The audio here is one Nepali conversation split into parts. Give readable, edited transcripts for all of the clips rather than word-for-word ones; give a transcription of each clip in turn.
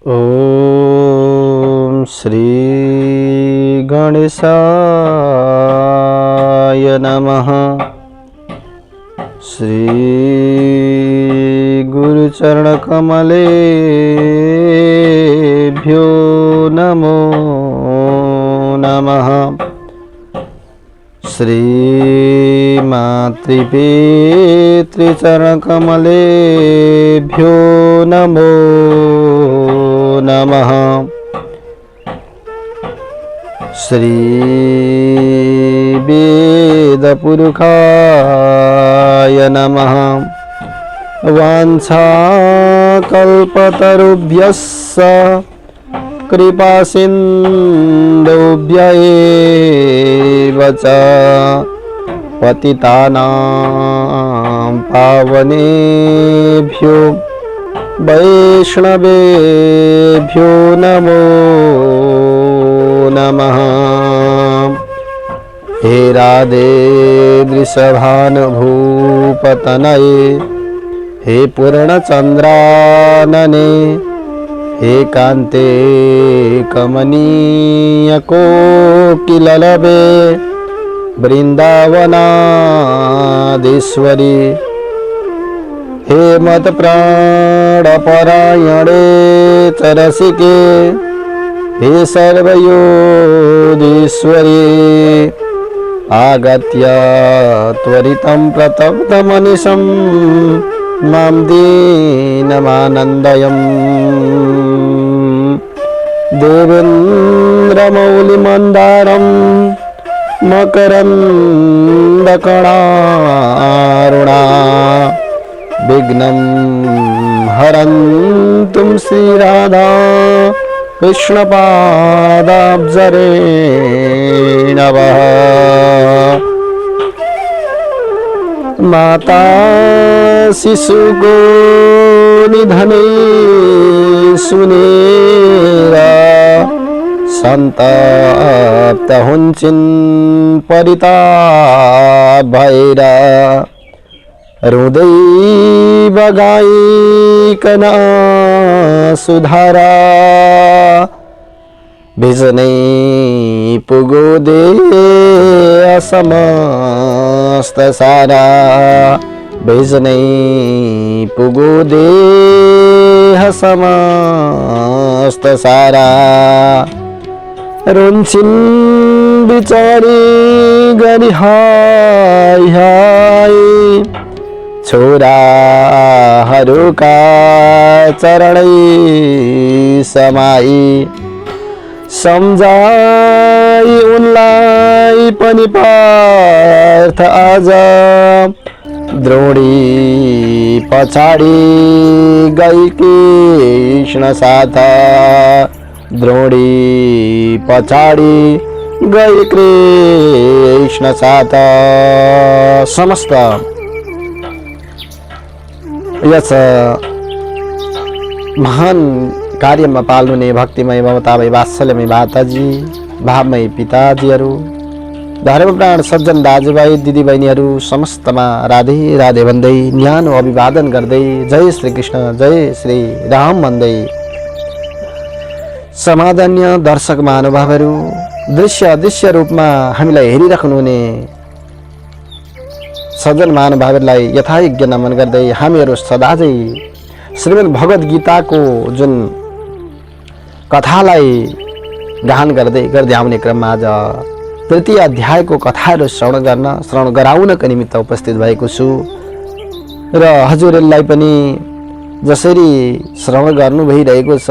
ओम श्री गणेशाय नमः। श्री गुरुचरण कमलेभ्यो नमो नमः। श्री मातृपितृचरण कमलेभ्यो नमो नमः। श्री वेदपुरुषाय नमः। वाञ्छाकल्पतरुभ्यश्च कृपासिन्धुभ्यैव च पतितानां पावनेभ्यो वैष्णवेभ्यो नमो नमः। हे राधे वृषभानुभूपतनये, हे पूर्णचन्द्रानने, हे कान्ते कमनीय कोकिललभे, वृन्दावनाधीश्वरी, हे मत्प्राणपरायणे चरसिके, हे सर्वयोगीश्वरी, आगत्य त्वरितं प्रतप्तमनिशं मां दीनमानन्दयम्। देवेन्द्रमौलिमन्दारं मकरन्दकणारुणा, विघ्नं हरन्तुं श्रीराधा कृष्णपादाब्जरेणवः। माता शिशुको निधने सुनेरा, संतप्त हुन्चिन् परिताप भैरा, हृदय बगाइकन सुधारा, भिजनै पुगो दे समस्त सारा, भिजनै पुगो दे समस्त सारा। रुन्छिन् बिचारी गरी हाय हाय, छोराहरूका चरणै समाई, सम्झाई उनलाई पनि पार्थ आज, द्रोणी पछाडी गई कृष्ण साथ, द्रोणी पछाडी गई कृष्ण साथ। समस्त यस महान कार्यमा पाल्नुहुने भक्तिमय ममतामय वात्सल्यमय माताजी, भावमय पिताजीहरू, धर्मप्राण सज्जन दाजुभाइ दिदीबहिनीहरू समस्तमा राधे राधे भन्दै न्यानो अभिवादन गर्दै जय श्री कृष्ण जय श्री राम भन्दै, समाधान्य दर्शक महानुभावहरू, दृश्य अदृश्य रूपमा हामीलाई हेरिराख्नुहुने सज्जन महानुभावहरूलाई यथायोग्य नमन गर्दै हामीहरू सदाझै श्रीमद् भगवत गीताको जुन कथालाई गान गर्दै गर्दै आउने क्रममा आज तृतीय अध्यायको कथाहरू श्रवण गराउनको निमित्त उपस्थित भएको छु र हजुरहरूलाई पनि जसरी श्रवण गर्नु भइरहेको छ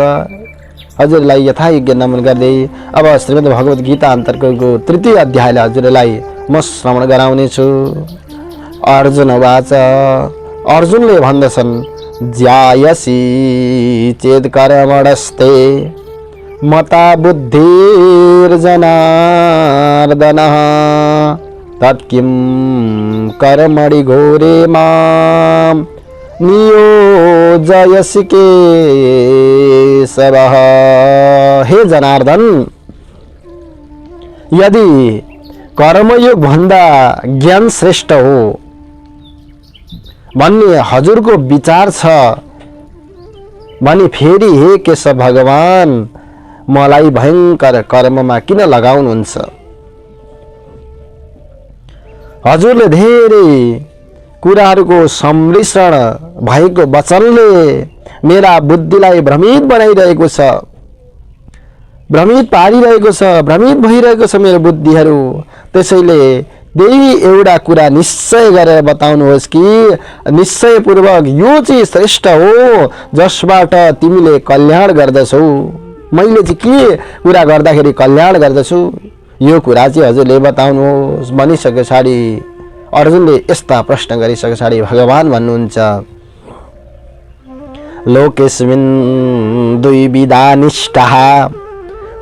हजुरलाई यथायोग्य नमन गर्दै अब श्रीमद् भगवत गीता अन्तर्गतको तृतीय अध्यायलाई हजुरलाई म श्रवण गराउने छु। अर्जुन वाच, अर्जुनले भन्दछन्, ज्यायसी चेद कर्मणस्ते मता बुद्धिर्जनार्दनः, तत्किं कर्मणि घोरे मां नियोजयसि केशवः। हे जनार्दन, यदि कर्मयोग भन्दा ज्ञान श्रेष्ठ हो भन्ने हजुरको विचार छ भने फेरि हे केशव भगवान मलाई भयंकर कर्ममा किन लगाउनुहुन्छ? हजुरले धेरै कुराहरूको सम्मिश्रण भएको वचनले मेरा बुद्धिलाई भ्रमित बनाइरहेको छ, भ्रमित पारिरहेको छ, भ्रमित भइरहेको छ मेरो बुद्धिहरू। त्यसैले त्यही एउटा कुरा निश्चय गरेर बताउनुहोस् कि निश्चयपूर्वक यो चाहिँ श्रेष्ठ हो जसबाट तिमीले कल्याण गर्दछौ। मैले चाहिँ के कुरा गर्दाखेरि कल्याण गर्दछु यो कुरा चाहिँ हजुरले बताउनुहोस् भनिसके पछाडि अर्जुनले यस्ता प्रश्न गरिसके पछाडि भगवान भन्नुहुन्छ, लोकेस्मिन् द्विविधा निष्ठाः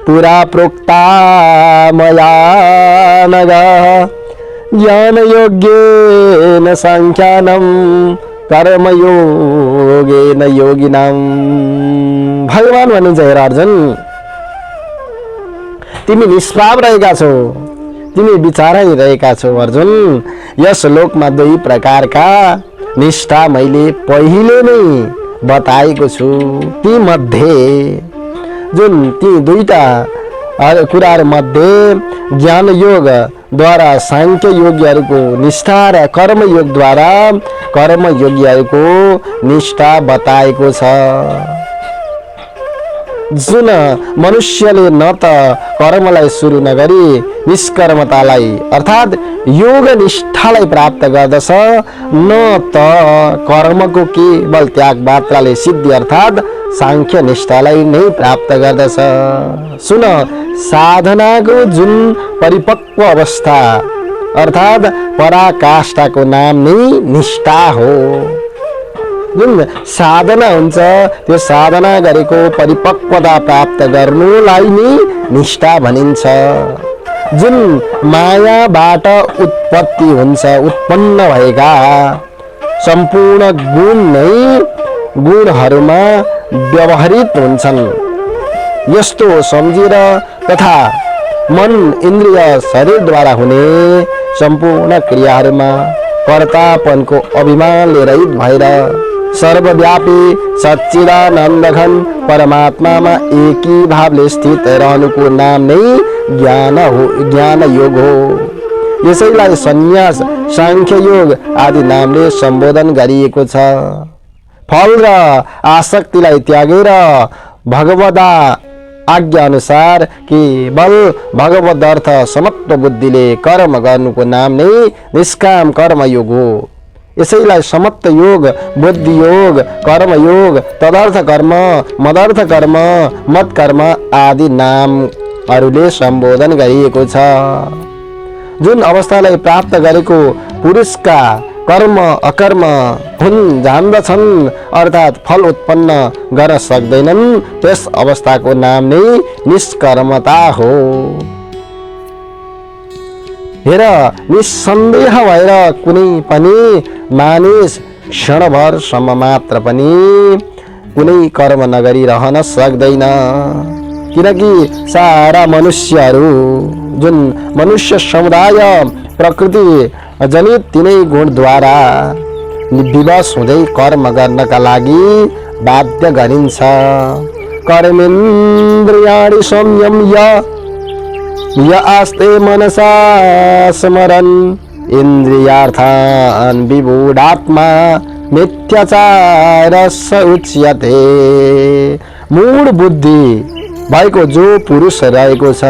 पुरा प्रोक्ता मया नघ ज्ञानयोगेन साङ्ख्यानं कर्मयोगेन योगिनां। भगवान भन्नुहुन्छ, हेर अर्जुन, तिमी निष्पाप रहेका छौ, तिमी विचारिरहेका छौ अर्जुन। यस लोकमा दुई प्रकारका निष्ठा मैले पहिले नै बताएको छु। ती मध्ये जुन ती दुईटा कुराहरू मध्ये ज्ञान योग द्वारा सांख्य योगीहरूको निष्ठा र कर्मयोगद्वारा कर्मयोगीहरूको निष्ठा बताएको छ। जुन मनुष्यले न त कर्मलाई सुरु नगरी निष्कर्मतालाई अर्थात् योग निष्ठालाई प्राप्त गर्दछ, न त कर्मको केवल त्याग मात्रले सिद्धि अर्थात् सांख्य निष्ठालाई नै प्राप्त गर्दछ। सुन, साधनाको जुन परिपक्व अवस्था अर्थात् पराकाष्ठाको नाम नै निष्ठा हो। जुन साधना हुन्छ त्यो साधना गरेको परिपक्वता प्राप्त गर्नुलाई नै निष्ठा भनिन्छ। जुन मायाबाट उत्पत्ति हुन्छ, उत्पन्न भएका सम्पूर्ण गुण नै गुणहरूमा व्यवहारित हुन्छन्। यस्तो सम्झेर तथा मन इन्द्रिय शरीरद्वारा हुने सम्पूर्ण क्रियाहरूमा कर्तापनको अभिमानले रहित भएर सर्वव्यापी सच्चिदानन्द घन परमात्मामा एकी भावले स्थित रहनुको नाम नै ज्ञान हो, ज्ञान योग हो। यसैलाई सन्यास, सांख्य योग आदि नामले सम्बोधन गरिएको छ। फल र आसक्तिलाई त्यागेर भगवदा आज्ञा अनुसार केवल भगवद अर्थ समत्व बुद्धिले कर्म गर्नुको नाम नै निष्काम कर्म योग हो। यसैलाई समत्व योग, बुद्धि योग, कर्म योग, तदर्थ कर्म, मदर्थ कर्म, मत कर्म आदि नामहरूले सम्बोधन गरिएको छ। जुन अवस्थालाई प्राप्त गरेको पुरुषका कर्म अकर्म हुन जान्दछन् अर्थात् फल उत्पन्न गर्न सक्दैनन्, त्यस अवस्थाको नाम नै निष्कर्मता हो। हेर, निसन्देह भएर कुनै पनि मानिस क्षणभरसम्म मात्र पनि कुनै कर्म नगरी रहन सक्दैन, किनकि सारा मनुष्यहरू जुन मनुष्य समुदाय प्रकृति जनित तिनै गुणद्वारा विवश हुँदै कर्म गर्नका लागि बाध्य गरिन्छ। कर्मेन्द्रियाणि संयम्य य आस्ते मनसा स्मरन् इन्द्रियार्थान् विमूढात्मा मिथ्याचारस्य उच्यते। मूढ बुद्धि भएको जो पुरुष रहेको छ,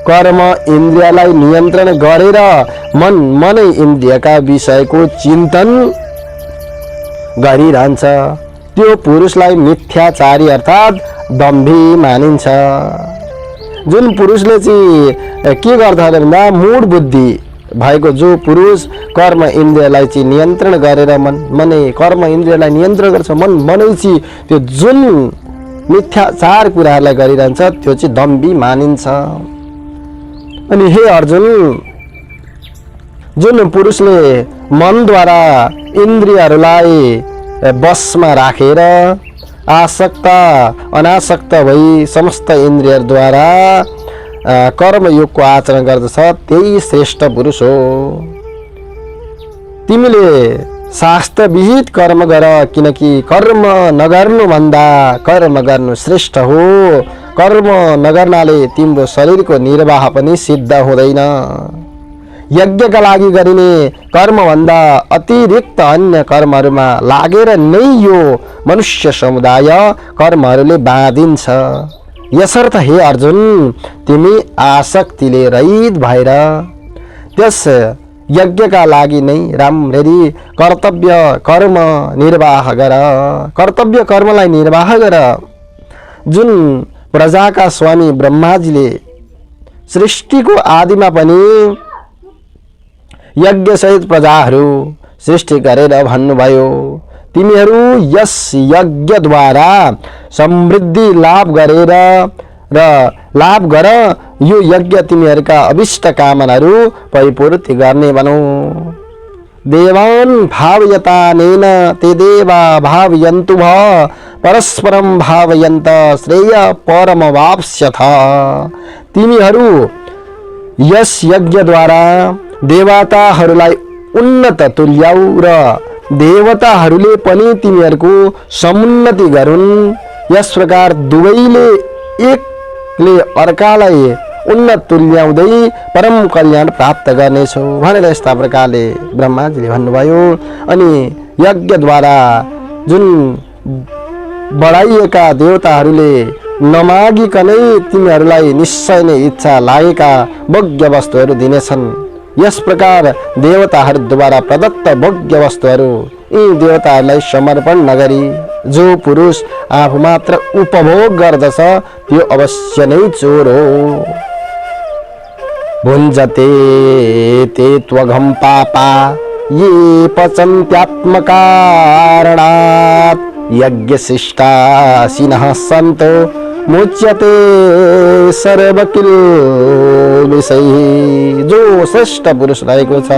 कर्म इन्द्रियलाई नियन्त्रण गरेर मनै इन्द्रियका विषयको चिन्तन गरिरहन्छ, त्यो पुरुषलाई मिथ्याचारी अर्थात् दम्भी मानिन्छ। जुन पुरुषले चाहिँ के गर्छ भन्दा मूढ बुद्धि भएको जो पुरुष कर्म इन्द्रियलाई चाहिँ नियन्त्रण गरेर मनै कर्म इन्द्रियलाई नियन्त्रण गर्छ, मनै चाहिँ त्यो जुन मिथ्याचार कुराहरूलाई गरिरहन्छ त्यो चाहिँ दम्भी मानिन्छ। अनि हे अर्जुन, जुन पुरुषले मनद्वारा इन्द्रियहरूलाई बसमा राखेर आसक्त अनासक्त भई समस्त इन्द्रियद्वारा कर्मयोगको आचरण गर्दछ, त्यही श्रेष्ठ पुरुष हो। तिमीले शास्त्र विहित कर्म गर, किनकि कर्म नगर्नुभन्दा कर्म गर्नु श्रेष्ठ हो। कर्म नगर्नाले तिम्रो शरीरको निर्वाह पनि सिद्ध हुँदैन। यज्ञका लागि गरिने कर्मभन्दा अतिरिक्त अन्य कर्महरूमा लागेर नै यो मनुष्य समुदाय कर्महरूले बाँधिन्छ। यसर्थ हे अर्जुन, तिमी आसक्तिले रहित भएर त्यस यज्ञका लागि नै राम्ररी कर्तव्य कर्म निर्वाह गर। कर्तव्य कर्मलाई निर्वाह गर। जुन प्रजाका स्वामी ब्रह्माजीले सृष्टिको आदिमा पनि यज्ञसहित प्रजाहरू सृष्टि गरेर भन्नुभयो, तिमीहरू यस यज्ञद्वारा समृद्धि लाभ गरेर र लाभ गर। यो यज्ञ तिमीहरूका अभिष्ट कामनाहरू परिपूर्ति गर्ने बनौ। देवान् भावयतानेन ते देवा भावयन्तु भ, परस्परम भावयन्त श्रेय परमवाप्स्यथ। तिमीहरू यस यज्ञद्वारा देवताहरूलाई उन्नत तुल्याऊ र देवताहरूले पनि तिमीहरूको समुन्नति गरून्। यस प्रकार दुवैले एकले अर्कालाई उन्नत तुल्याउँदै परम कल्याण प्राप्त गर्नेछौ भनेर यस्ता प्रकारले ब्रह्माजीले भन्नुभयो। अनि यज्ञद्वारा जुन बढाइएका देवताहरूले नमागिकनै तिमीहरूलाई निश्चय नै इच्छा लागेका भोग्य वस्तुहरू दिनेछन्। यस प्रकार देवताहरूद्वारा प्रदत्त भोग्य वस्तुहरू यी देवताहरूलाई समर्पण नगरी जो पुरुष आफू मात्र उपभोग गर्दछ त्यो अवश्य नै चोर हो। भुञ्जते ते त्वघं पापा ये पचन्त्यात्मकारणात्, यज्ञशिष्टाशिनः सन्तो मुच्यते सर्वकिल विषय। जो श्रेष्ठ पुरुष रहेको छ,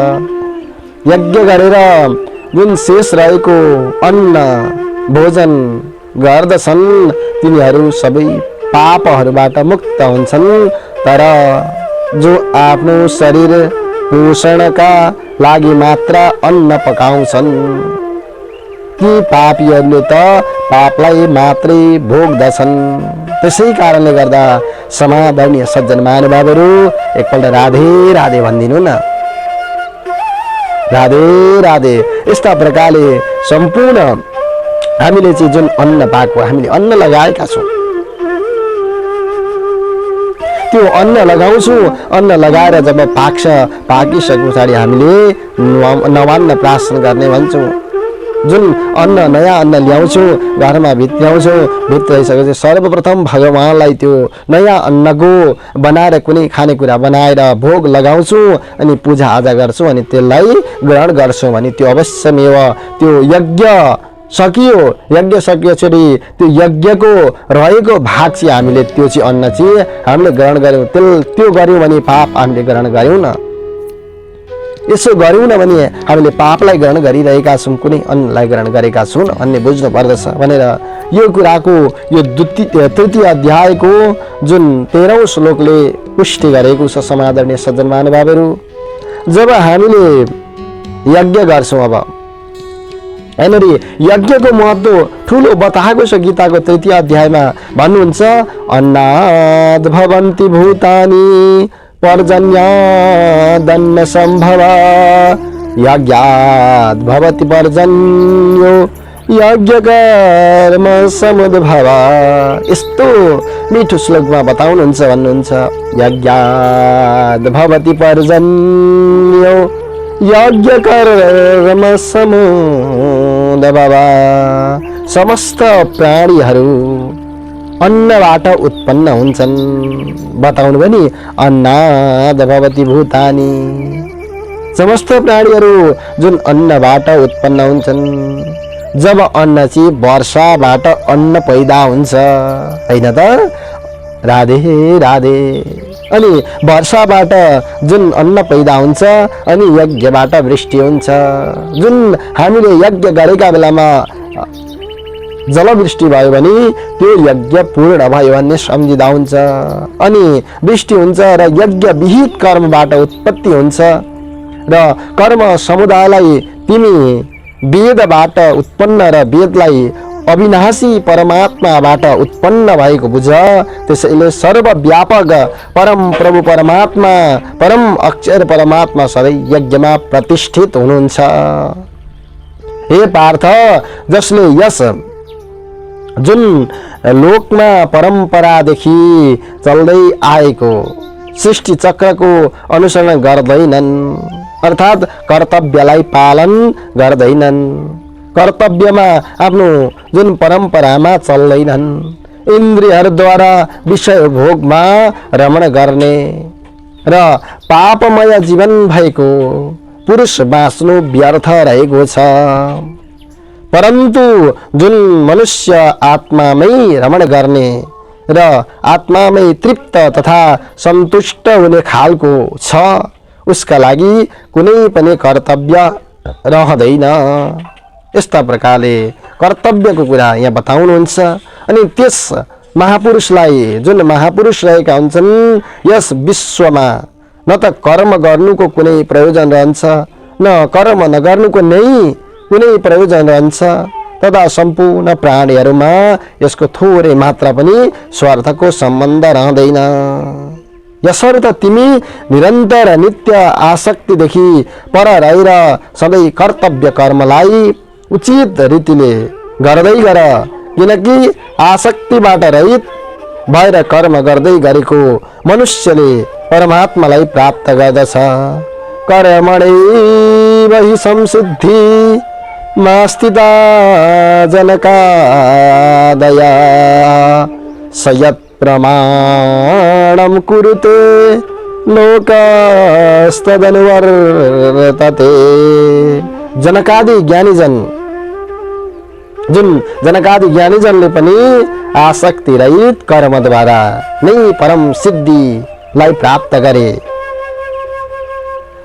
यज्ञ गरेर जुन शेष रहेको अन्न भोजन गर्दछन् तिनीहरू सबै पापहरूबाट मुक्त हुन्छन्। तर जो आफ्नो शरीर पोषणका लागि मात्र अन्न पकाउँछन् ती पापीहरूले त पापलाई मात्रै भोग्दछन्। त्यसै कारणले गर्दा समादरणीय सज्जन महानुभावहरू एकपल्ट राधे राधे भनिदिनु न। राधे राधे। यस्ता प्रकारले सम्पूर्ण हामीले चाहिँ जुन अन्न पाएको, हामीले अन्न लगाएका छौँ, त्यो अन्न लगाउँछौँ। अन्न लगाएर जब पाक्छ, पाकिसके पछाडि हामीले नवान्न प्राशन गर्ने भन्छौँ। जुन अन्न नयाँ अन्न ल्याउँछौँ, घरमा भित्र्याउँछौँ, भित्राइसकेपछि सर्वप्रथम भगवानलाई त्यो नयाँ अन्नको बनाएर कुनै खानेकुरा बनाएर भोग लगाउँछौँ अनि पूजाआजा गर्छौँ अनि त्यसलाई ग्रहण गर्छौँ भने त्यो अवश्यमेव त्यो यज्ञ सकियो। यज्ञ सकिएपछि त्यो यज्ञको रहेको भाग चाहिँ हामीले त्यो चाहिँ अन्न चाहिँ हामीले ग्रहण गऱ्यौँ। त्यो गऱ्यौँ भने पाप हामीले ग्रहण गऱ्यौँ न। यसो गऱ्यौँ न भने हामीले पापलाई ग्रहण गरिरहेका छौँ, कुनै अन्नलाई ग्रहण गरेका छौँ भन्ने बुझ्नु पर्दछ भनेर यो कुराको यो तृतीय अध्यायको जुन 13औं श्लोकले पुष्टि गरेको छ। समादरणीय सज्जन महानुभावहरू, जब हामीले यज्ञ गर्छौँ, अब हेर्नु यज्ञको महत्त्व ठुलो बताएको छ। गीताको तृतीय अध्यायमा भन्नुहुन्छ, अन्नाद् भवन्ति भूतानि पर्जन्यादन्न सम्भव, यज्ञाद् भवति पर्जन्यो यज्ञकर्म समुद्भव। यस्तो मिठो श्लोकमा बताउनुहुन्छ, भन्नुहुन्छ यज्ञाद् भवति पर्जन्यो यज्ञकर्म समुद्भव। समस्त प्राणीहरू अन्नबाट उत्पन्न हुन्छन्। बताउनु भने अन्नाद् भवति भूतानि, समस्त प्राणीहरू जुन अन्नबाट उत्पन्न हुन्छन्। जब अन्न चाहिँ वर्षाबाट अन्न पैदा हुन्छ हैन त, राधे राधे। अनि वर्षाबाट जुन अन्न पैदा हुन्छ अनि यज्ञबाट वृष्टि हुन्छ। जुन हामीले यज्ञ गरेका बेलामा जलवृष्टि भयो भने त्यो यज्ञ पूर्ण भयो भन्ने सम्झिँदा हुन्छ। अनि वृष्टि हुन्छ र यज्ञ विहित कर्मबाट उत्पत्ति हुन्छ र कर्म समुदायलाई तिमी वेदबाट उत्पन्न र वेदलाई अविनाशी परमात्माबाट उत्पन्न भएको बुझ। त्यसैले सर्वव्यापक परम प्रभु परमात्मा परम अक्षर परमात्मा सधैँ यज्ञमा प्रतिष्ठित हुनुहुन्छ। हे पार्थ, जसले यस जुन लोकमा परम्परादेखि चल्दै आएको सृष्टि चक्रको अनुसरण गर्दैनन्, अर्थात् कर्तव्यलाई पालन गर्दैनन्, कर्तव्यमा आफ्नो जुन परम्परामा चल्दैनन्, इन्द्रियहरूद्वारा विषय भोगमा रमण गर्ने र पापमय जीवन भएको पुरुष बाँच्नु व्यर्थ रहेको छ। परन्तु जुन मनुष्य आत्मामै रमण गर्ने र आत्मामै तृप्त तथा सन्तुष्ट हुने खालको छ, उसका लागि कुनै पनि कर्तव्य रहँदैन। यस्ता प्रकारले कर्तव्यको कुरा यहाँ बताउनुहुन्छ। अनि त्यस महापुरुषलाई, जुन महापुरुष रहेका हुन्छन्, यस विश्वमा न त कर्म गर्नुको कुनै प्रयोजन रहन्छ, न कर्म नगर्नुको नै कुनै प्रयोजन रहन्छ, तथा सम्पूर्ण प्राणीहरूमा यसको थोरै मात्रा पनि स्वार्थको सम्बन्ध रहँदैन। यसर्थ तिमी निरन्तर नित्य आसक्तिदेखि पर रहेर सधैँ कर्तव्य कर्मलाई उचित रीतिले गर्दै गर, किनकि आसक्तिबाट रहित भएर कर्म गर्दै गरेको मनुष्यले परमात्मालाई प्राप्त गर्दछ। कर्मणैव हि संसिद्धि मास्तिता जनकादया सयत् प्रमाणं कुरुते लोकस्तदनुवर्तते। जनकादि ज्ञानीजन, जुन जनकादि ज्ञानीजनले पनि आसक्ति रहित कर्मद्वारा नै परम सिद्धिलाई प्राप्त गरे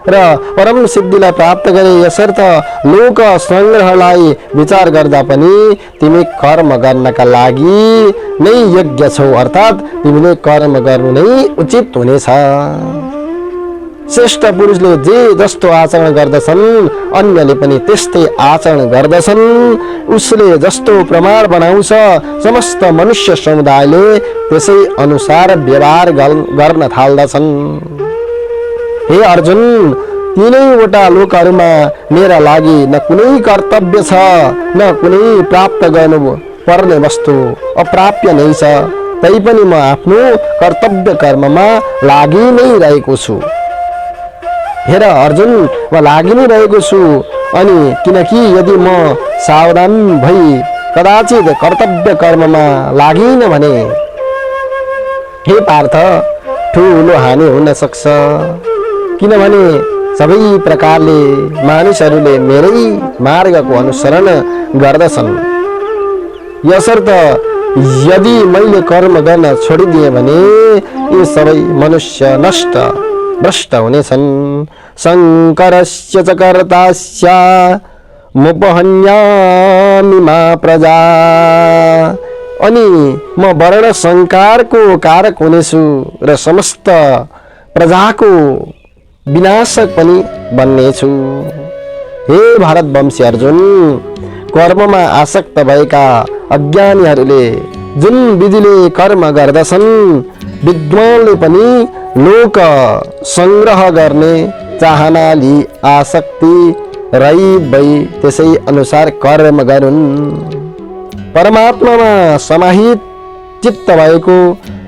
र परम सिद्धिलाई प्राप्त गरे। यसर्थ लोक संग्रहलाई विचार गर्दा पनि तिमी कर्म गर्नका लागि नै योग्य छौ, अर्थात् तिमीले कर्म गर्नु नै उचित हुनेछ। श्रेष्ठ पुरुषले जे जस्तो आचरण गर्दछन्, अन्यले पनि त्यस्तै आचरण गर्दछन्। उसले जस्तो प्रमाण बनाउँछ, समस्त मनुष्य समुदायले त्यसै अनुसार व्यवहार गर्न थाल्दछन्। हे अर्जुन, तीनैवटा लोकहरूमा मेरा लागि न कुनै कर्तव्य छ, न कुनै प्राप्त गर्नु पर्ने वस्तु, अप्राप्य नै छ। तैपनि म आफ्नो कर्तव्य कर्ममा लागि नै रहेको छु। हेर अर्जुन, म लागि नै रहेको छु। अनि किनकि यदि म सावधान भई कदाचित कर्तव्य कर्ममा लागिन भने हे पार्थ, ठुलो हानि हुन सक्छ। किनभने सबै प्रकारले मानिसहरूले मेरै मार्गको अनुसरण गर्दछन्। यसर्थ यदि मैले कर्म गर्न छोडिदिएँ भने यी सबै मनुष्य नष्ट भ्रष्ट हुनेछन्। शङ्करस्य च कर्तास्य मुपहन्यामि मा प्रजा। अनि म वर्ण संकारको कारक हुनेछु र समस्त प्रजाको विनाशक पनि बन्नेछु। हे भारतवंशी अर्जुन, कर्ममा आसक्त भएका अज्ञानीहरूले जुन विधिले कर्म गर्दछन्, विद्वानले पनि लोक संग्रह गर्ने चाहनाले आसक्ति रहित भई त्यसै अनुसार कर्म गरून्। परमात्मामा समाहित चित्त भएको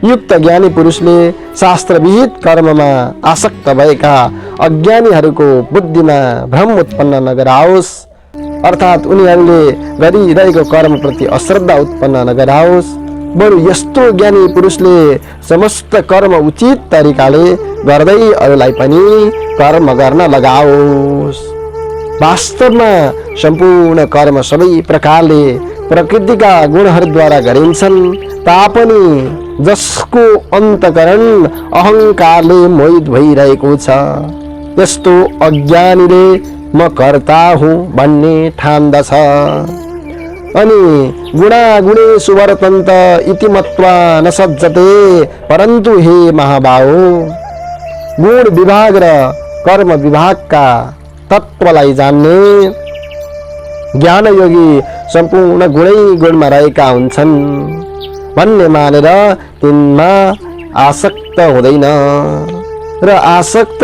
युक्त ज्ञानी पुरुषले शास्त्रविहित कर्ममा आसक्त भएका अज्ञानीहरूको बुद्धिमा भ्रम उत्पन्न नगराओस्, अर्थात् उनीहरूले गरिरहेको कर्मप्रति अश्रद्धा उत्पन्न नगराओस्। बरु यस्तो ज्ञानी पुरुषले समस्त कर्म उचित तरिकाले गर्दै अरूलाई पनि कर्म गर्न लगाओस्। वास्तवमा सम्पूर्ण कर्म सबै प्रकारले प्रकृतिका गुणहरूद्वारा गरिन्छन्, तापनि जसको अन्तकरण अहङ्कारले मोहित भइरहेको छ, त्यस्तो अज्ञानीले म कर्ता हुँ भन्ने ठान्दछ। अनि गुणागुणेषु वर्तन्त इति मत्वा न सज्जते। परन्तु हे महाबाहो, गुण विभाग र कर्म विभागका तत्त्वलाई जान्ने ज्ञान योगी सम्पूर्ण गुणै गुणमा रहेका हुन्छन् भन्ने मानेर तिनमा आसक्त हुँदैन र आसक्त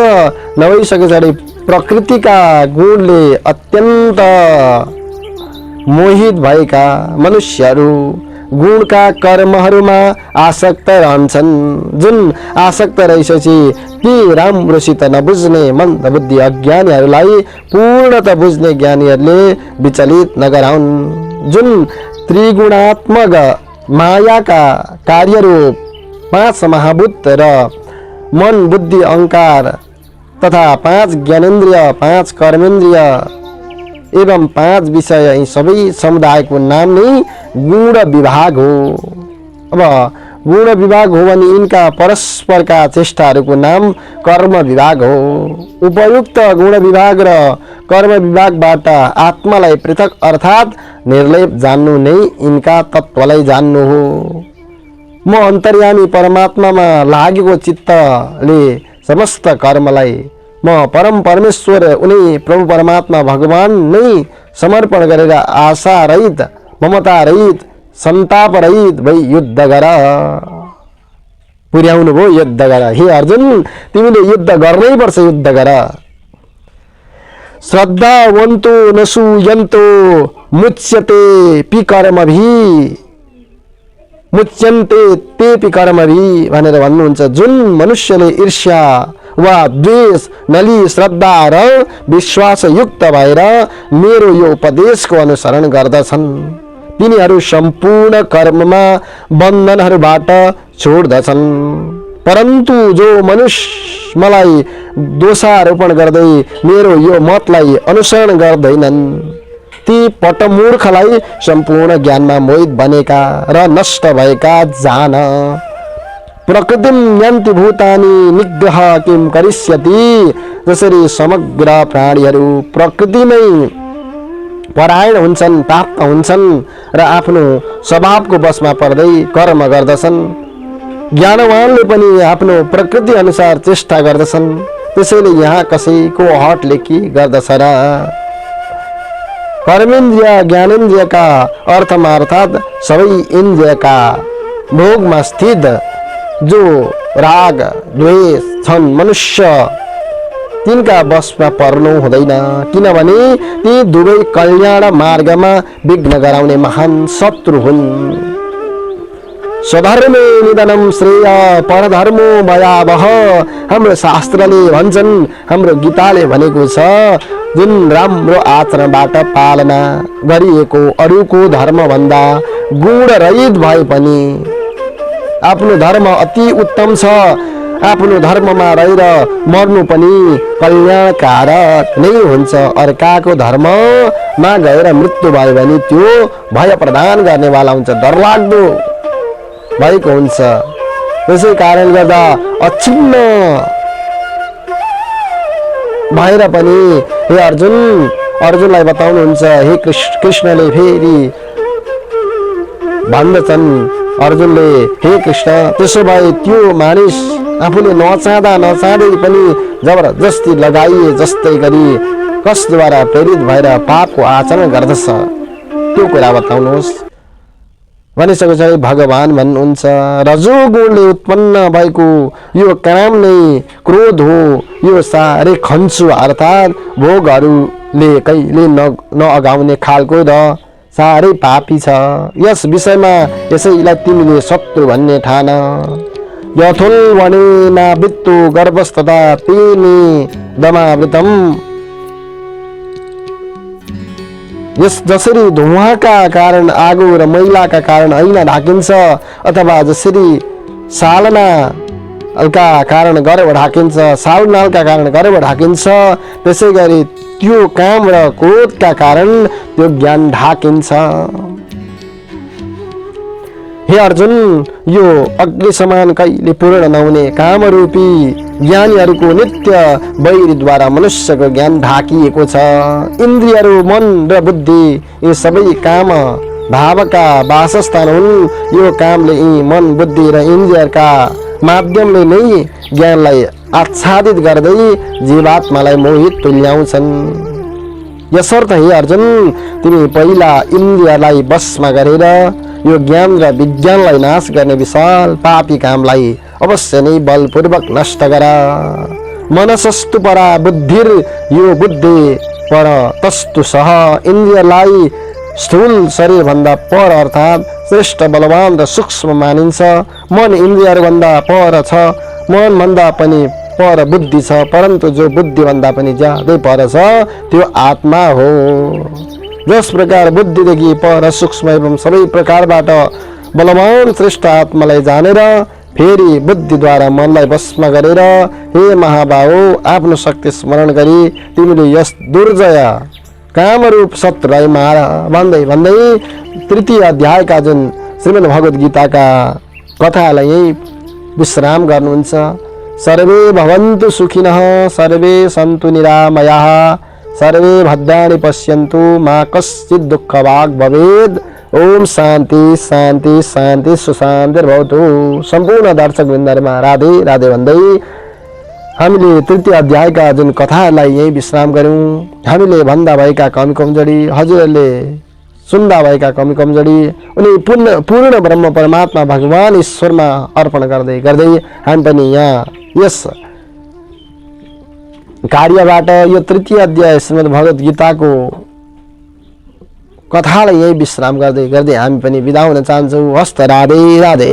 नभइसकेपछि प्रकृतिका गुणले अत्यन्त मोहित भएका मनुष्यहरू गुणका कर्महरूमा आसक्त रहन्छन्। जुन आसक्त रहिसकेपछि ती राम्रोसित नबुझ्ने मन्द बुद्धि अज्ञानीहरूलाई पूर्णतः बुझ्ने ज्ञानीहरूले विचलित नगराउन्। जुन त्रिगुणात्मक मायाका कार्यरूप 5 महाभूत र मन बुद्धि अहंकार तथा 5 ज्ञानेन्द्रिय 5 कर्मेन्द्रिय एवं 5 विषय यी सबै समुदायको नाम नै गुण विभाग हो। अब गुण विभाग हो भने यिनका परस्परका चेष्टाहरूको नाम कर्म विभाग हो। उपयुक्त गुण विभाग र कर्म विभागबाट आत्मालाई पृथक अर्थात् निर्लेप जान्नु नै यिनका तत्त्वलाई जान्नु हो। म अन्तर्यामी परमात्मामा लागेको चित्तले समस्त कर्मलाई म परम परमेश्वर उनी प्रभु परमात्मा भगवान नै समर्पण गरेर आशा रहित ममता रहित संताप रहित भई युद्ध गर। पुर्याउनु भो युद्ध गर। हे अर्जुन तिमीले युद्ध गर्नै पर्छ, युद्ध गर। श्रद्धावन्तो नसूयन्तो मुच्यते पि कर्मभि मुच्यन्ते तेपि कर्मभि भनेर भन्नुहुन्छ। जुन मनुष्यले ईर्ष्या वा द्वेष नली श्रद्धा र विश्वास युक्त भएर मेरो यो उपदेशको अनुसरण गर्दछन् तिनीहरू सम्पूर्ण कर्ममा बन्धनहरूबाट छोड्दछन्। परन्तु जो मनुष्य मलाई दोषारोपण गर्दै मेरो यो मतलाई अनुसरण गर्दैनन् ती पटमूर्खलाई सम्पूर्ण ज्ञानमा मोहित बनेका र नष्ट भएका जान। प्रकृतिम यन्ति भूतानि निग्रह किम करिष्यति। जसरी समग्र प्राणीहरू प्रकृतिमै परायण हुन्छन्, प्राप्त हुन्छन् र आफ्नो स्वभावको बसमा पर्दै कर्म गर्दछन्, ज्ञानवानले पनि आफ्नो प्रकृति अनुसार चेष्टा गर्दछन्। त्यसैले यहाँ कसैको हटले के गर्दछ र। कर्मेन्द्रिय ज्ञानेन्द्रियका अर्थमा अर्थात् सबै इन्द्रियका भोगमा स्थित जो राग द्वेष छन् मनुष्य तिनका बसमा पर्नु हुँदैन, किनभने ती दुवै कल्याण मार्गमा विघ्न गराउने महान शत्रु हुन्। स्वधर्मे निधनम श्रेय परधर्मो भयावह। हाम्रो शास्त्रले भन्छन्, हाम्रो गीताले भनेको छ, जुन राम्रो आचरणबाट पालना गरिएको अरूको धर्म भन्दा गुण रहित भए पनि आफ्नो धर्म अति उत्तम छ। आफ्नो धर्ममा रहेर मर्नु पनि कल्याणकारक नै हुन्छ। अर्काको धर्ममा गएर मृत्यु भयो भने त्यो भय प्रदान गर्नेवाला हुन्छ, डरलाग्दो भएको हुन्छ। त्यसै कारण गर्दा अछिन्न भएर पनि हे अर्जुनलाई बताउनुहुन्छ। हे कृष्णले फेरि भन्दछन् अर्जुनले, हे कृष्ण त्यसो भए त्यो मानिस आफूले नचाहँदै पनि जबरजस्ती लगाइए जस्तै गरी कसद्वारा प्रेरित भएर पापको आचरण गर्दछ त्यो कुरा बताउनुहोस् भनिसकेपछि भगवान भन्नुहुन्छ, रजोगुणले उत्पन्न भएको यो काम नै क्रोध हो। यो साह्रै खन्छु अर्थात् भोगहरूले कहिले नअगाउने खालको र साह्रै पापी छ। यस विषयमा यसैलाई तिमीले शत्रु भन्ने ठान। यथोल्बणेना वित्तो गर्भस्तथा तेने दमावृतम। यस जसरी धुवाका कारण आगो र मैलाका कारण ऐना ढाकिन्छ अथवा जसरी सालनाका कारण गर्भ ढाकिन्छ, सालनालका कारण गर्भ ढाकिन्छ, त्यसै गरी त्यो काम र क्रोधका कारण त्यो ज्ञान ढाकिन्छ। हे अर्जुन, यो अग्नि समान कहिले पूर्ण नहुने कामरूपी ज्ञानीहरूको नित्य वैरीद्वारा मनुष्यको ज्ञान ढाकिएको छ। इन्द्रियहरू मन र बुद्धि यी सबै काम भावका वासस्थान हुन्। यो कामले यी मन बुद्धि र इन्द्रियहरूका माध्यमले नै ज्ञानलाई आच्छादित गर्दै जीवात्मालाई मोहित तुल्याउँछन्। यसर्थ हे अर्जुन तिमी पहिला इन्द्रियलाई वशमा गरेर यो ज्ञान र विज्ञानलाई नाश गर्ने विशाल पापी कामलाई अवश्य नै बलपूर्वक नष्ट गर। मनसस्तु परा बुद्धिर यो बुद्धि पर तस्तु सह इन्द्रियलाई स्थूल शरीर भन्दा पर अर्थात् श्रेष्ठ बलवान र सूक्ष्म मानिन्छ। मन इन्द्रियहरूभन्दा पर छ, मन भन्दा पनि पर बुद्धि छ, परन्तु जो बुद्धि भन्दा पनि ज्यादै पर छ त्यो आत्मा हो। जस प्रकार बुद्धिदेखि पर सूक्ष्म एवं सबै प्रकारबाट बलवान श्रेष्ठ आत्मालाई जानेर फेरि बुद्धिद्वारा मनलाई वशमा गरेर हे महाबाहो आफ्नो शक्ति स्मरण गरी तिमीले यस दुर्जय कामरूप शत्रुलाई मार भन्दै भन्दै तृतीय अध्यायका जुन श्रीमद् भगवत गीताका कथालाई यही विश्राम गर्नुहुन्छ। सर्वे भवन्तु सुखिनः, सर्वे सन्तु निरामयाः, सर्वे भद्राणि पश्यन्तु, मा कश्चित् दुःखभाग् भवेत्। ओम शान्ति शान्ति शान्ति सुशान्तिर्भवतु। सम्पूर्ण दर्शक वृन्दहरुमा राधे राधे भन्दै हामीले तृतीय अध्यायका जुन कथाहरूलाई यही विश्राम गऱ्यौँ। हामीले भन्दा भएका कमी कमजोरी, हजुरहरूले सुन्दा भएका कमी कमजोरी उनी पूर्ण ब्रह्म परमात्मा भगवान ईश्वरमा अर्पण गर्दै गर्दै हामी पनि यहाँ यस कार्यबाट यो तृतीय अध्याय श्रीमद् भगवत गीताको कथालाई यही विश्राम गर्दै गर्दै हामी पनि बिदा हुन चाहन्छौँ। हस्त राधे राधे।